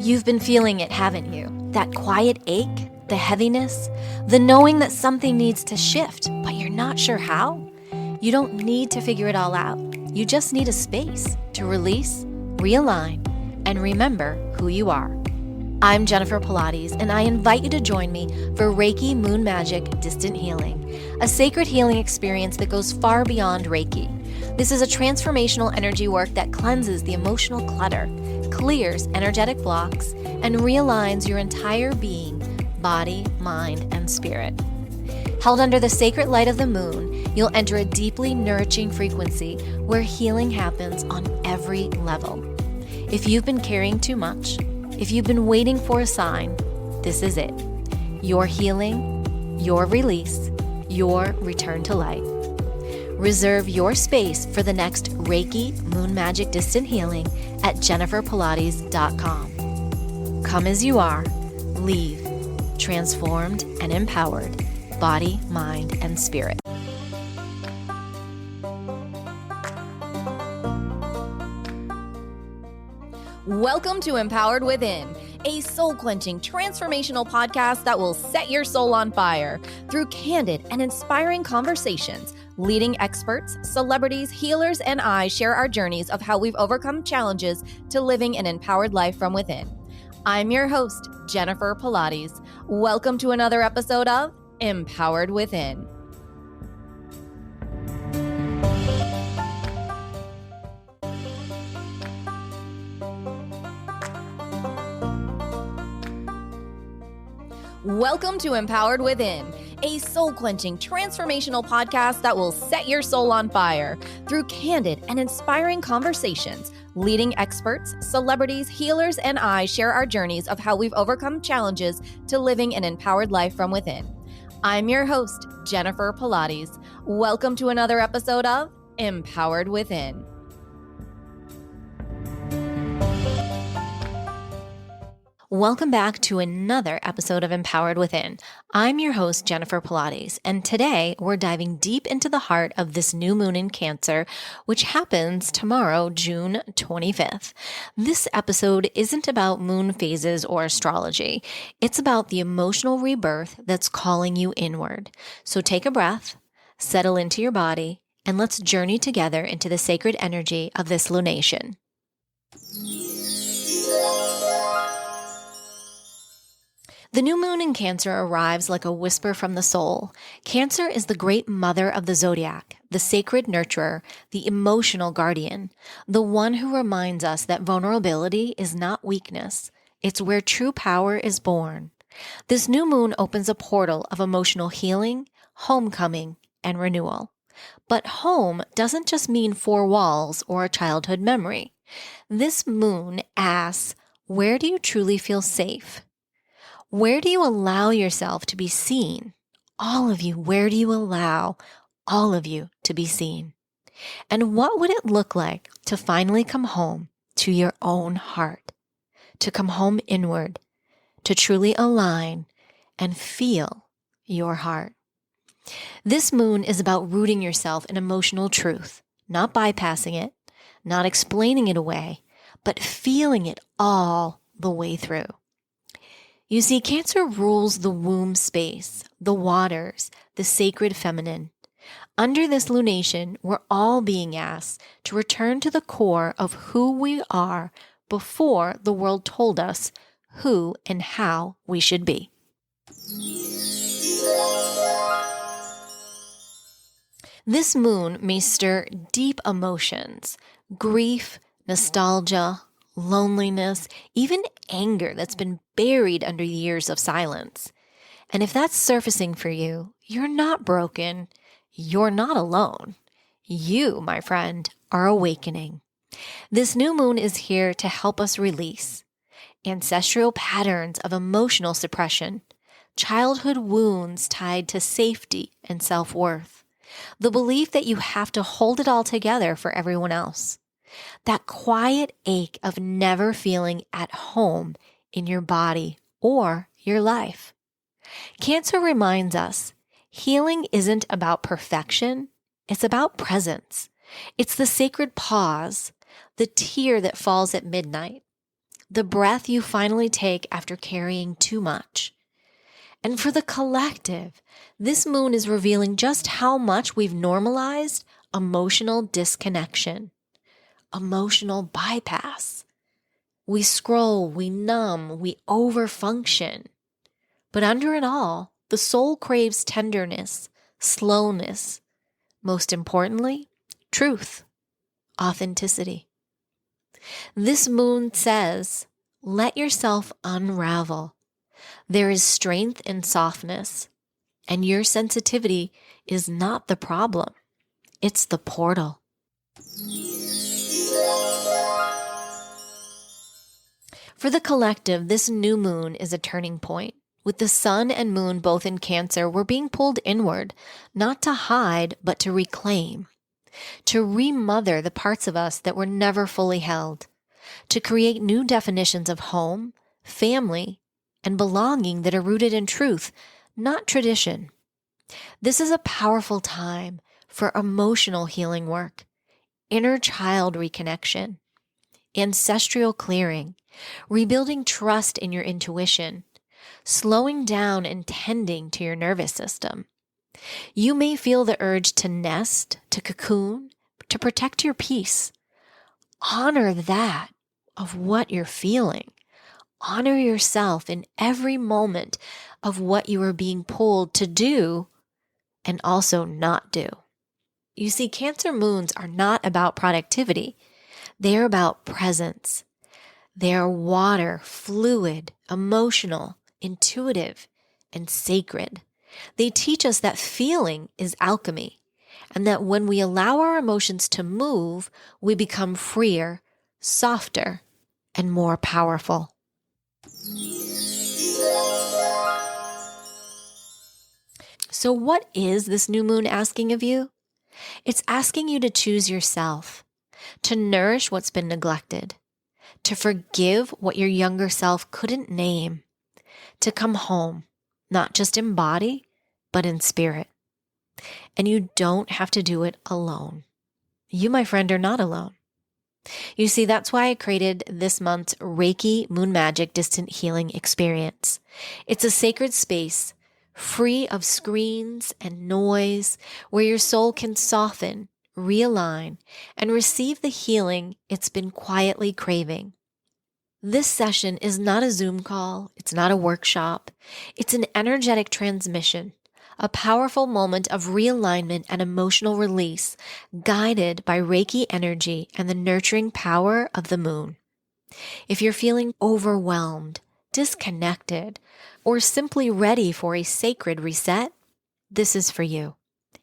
You've been feeling it, haven't you? That quiet ache, the heaviness, the knowing that something needs to shift, but you're not sure how? You don't need to figure it all out. You just need a space to release, realign, and remember who you are. I'm Jennifer Pilates, and I invite you to join me for Reiki Moon Magic Distant Healing, a sacred healing experience that goes far beyond Reiki. This is a transformational energy work that cleanses the emotional clutter, clears energetic blocks, and realigns your entire being, body, mind, and spirit. Held under the sacred light of the moon, you'll enter a deeply nourishing frequency where healing happens on every level. If you've been carrying too much, if you've been waiting for a sign, this is it. Your healing, your release, your return to light. Reserve your space for the next Reiki Moon Magic Distant Healing at jenniferpilates.com. Come as you are, leave, transformed and empowered, body, mind, and spirit. Welcome to Empowered Within, a soul-quenching, transformational podcast that will set your soul on fire through candid and inspiring conversations. Leading experts, celebrities, healers, and I share our journeys of how we've overcome challenges to living an empowered life from within. I'm your host, Jennifer Pilates. Welcome to another episode of Empowered Within. Welcome to Empowered Within, a soul-quenching, transformational podcast that will set your soul on fire through candid and inspiring conversations. Leading experts, celebrities, healers, and I share our journeys of how we've overcome challenges to living an empowered life from within. I'm your host, Jennifer Pilates. Welcome to another episode of Empowered Within. Welcome back to another episode of Empowered Within. I'm your host, Jennifer Pilates, and today we're diving deep into the heart of this new moon in Cancer, which happens tomorrow, June 25th. This episode isn't about moon phases or astrology. It's about the emotional rebirth that's calling you inward. So take a breath, settle into your body, and let's journey together into the sacred energy of this lunation. The new moon in Cancer arrives like a whisper from the soul. Cancer is the great mother of the zodiac, the sacred nurturer, the emotional guardian, the one who reminds us that vulnerability is not weakness. It's where true power is born. This new moon opens a portal of emotional healing, homecoming, and renewal. But home doesn't just mean four walls or a childhood memory. This moon asks, where do you truly feel safe? Where do you allow yourself to be seen? All of you, where do you allow all of you to be seen? And what would it look like to finally come home to your own heart, to come home inward, to truly align and feel your heart? This moon is about rooting yourself in emotional truth, not bypassing it, not explaining it away, but feeling it all the way through. You see, Cancer rules the womb space, the waters, the sacred feminine. Under this lunation, we're all being asked to return to the core of who we are before the world told us who and how we should be. This moon may stir deep emotions, grief, nostalgia, loneliness, even anger that's been buried under years of silence. And if that's surfacing for you, you're not broken. You're not alone. You, my friend, are awakening. This new moon is here to help us release ancestral patterns of emotional suppression, childhood wounds tied to safety and self-worth, the belief that you have to hold it all together for everyone else. That quiet ache of never feeling at home in your body or your life. Cancer reminds us healing isn't about perfection, it's about presence. It's the sacred pause, the tear that falls at midnight, the breath you finally take after carrying too much. And for the collective, this moon is revealing just how much we've normalized emotional disconnection, emotional bypass. We scroll, we numb, we overfunction. But under it all, the soul craves tenderness, slowness, most importantly, truth, authenticity. This moon says, let yourself unravel. There is strength in softness, and your sensitivity is not the problem. It's the portal. For the collective, this new moon is a turning point. With the sun and moon both in Cancer, we're being pulled inward, not to hide, but to reclaim, to remother the parts of us that were never fully held, to create new definitions of home, family, and belonging that are rooted in truth, not tradition. This is a powerful time for emotional healing work, inner child reconnection, ancestral clearing, rebuilding trust in your intuition, slowing down and tending to your nervous system. You may feel the urge to nest, to cocoon, to protect your peace. Honor that of what you're feeling. Honor yourself in every moment of what you are being pulled to do and also not do. You see, Cancer moons are not about productivity. They are about presence. They are water, fluid, emotional, intuitive, and sacred. They teach us that feeling is alchemy, and that when we allow our emotions to move, we become freer, softer, and more powerful. So what is this new moon asking of you? It's asking you to choose yourself, to nourish what's been neglected, to forgive what your younger self couldn't name, to come home, not just in body, but in spirit. And you don't have to do it alone. You, my friend, are not alone. You see, that's why I created this month's Reiki Moon Magic Distant Healing Experience. It's a sacred space, free of screens and noise, where your soul can soften, realign, and receive the healing it's been quietly craving. This session is not a Zoom call. It's not a workshop. It's an energetic transmission, a powerful moment of realignment and emotional release, guided by Reiki energy and the nurturing power of the moon. If you're feeling overwhelmed, disconnected, or simply ready for a sacred reset, this is for you.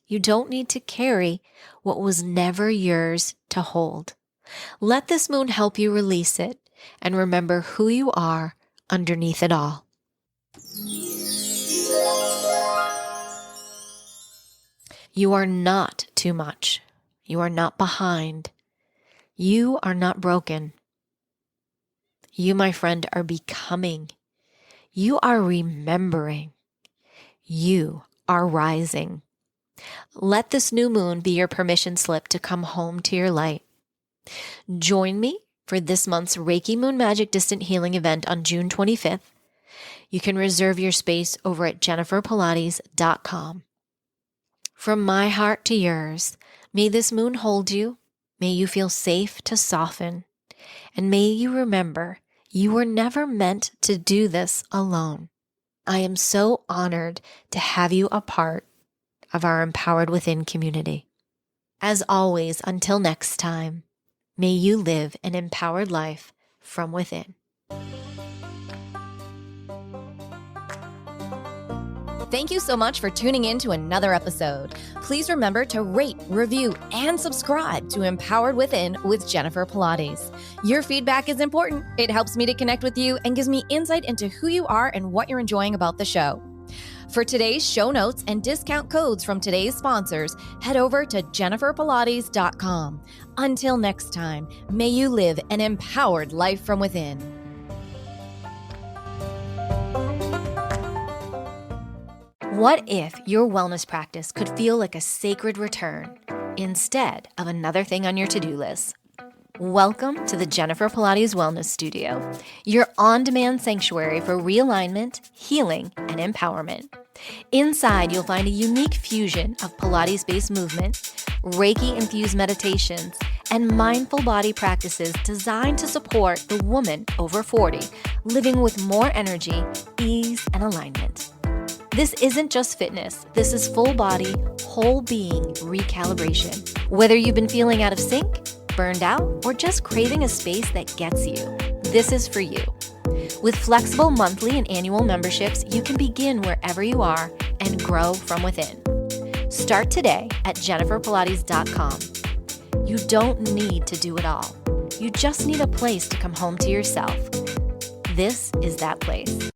You don't need to carry what was never yours to hold. Let this moon help you release it and remember who you are underneath it all. You are not too much. You are not behind. You are not broken. You, my friend, are becoming. You are remembering. You are rising. Let this new moon be your permission slip to come home to your light. Join me for this month's Reiki Moon Magic Distant Healing event on June 25th. You can reserve your space over at jenniferpilates.com. From my heart to yours, may this moon hold you. May you feel safe to soften. And may you remember, you were never meant to do this alone. I am so honored to have you a part of our Empowered Within community. As always, until next time, may you live an empowered life from within. Thank you so much for tuning in to another episode. Please remember to rate, review, and subscribe to Empowered Within with Jennifer Pilates. Your feedback is important. It helps me to connect with you and gives me insight into who you are and what you're enjoying about the show. For today's show notes and discount codes from today's sponsors, head over to jenniferpilates.com. Until next time, may you live an empowered life from within. What if your wellness practice could feel like a sacred return instead of another thing on your to-do list? Welcome to the Jennifer Pilates Wellness Studio, your on-demand sanctuary for realignment, healing, and empowerment. Inside, you'll find a unique fusion of Pilates-based movement, Reiki-infused meditations, and mindful body practices designed to support the woman over 40, living with more energy, ease, and alignment. This isn't just fitness. This is full body, whole being recalibration. Whether you've been feeling out of sync, burned out, or just craving a space that gets you, this is for you. With flexible monthly and annual memberships, you can begin wherever you are and grow from within. Start today at jenniferpilates.com. You don't need to do it all. You just need a place to come home to yourself. This is that place.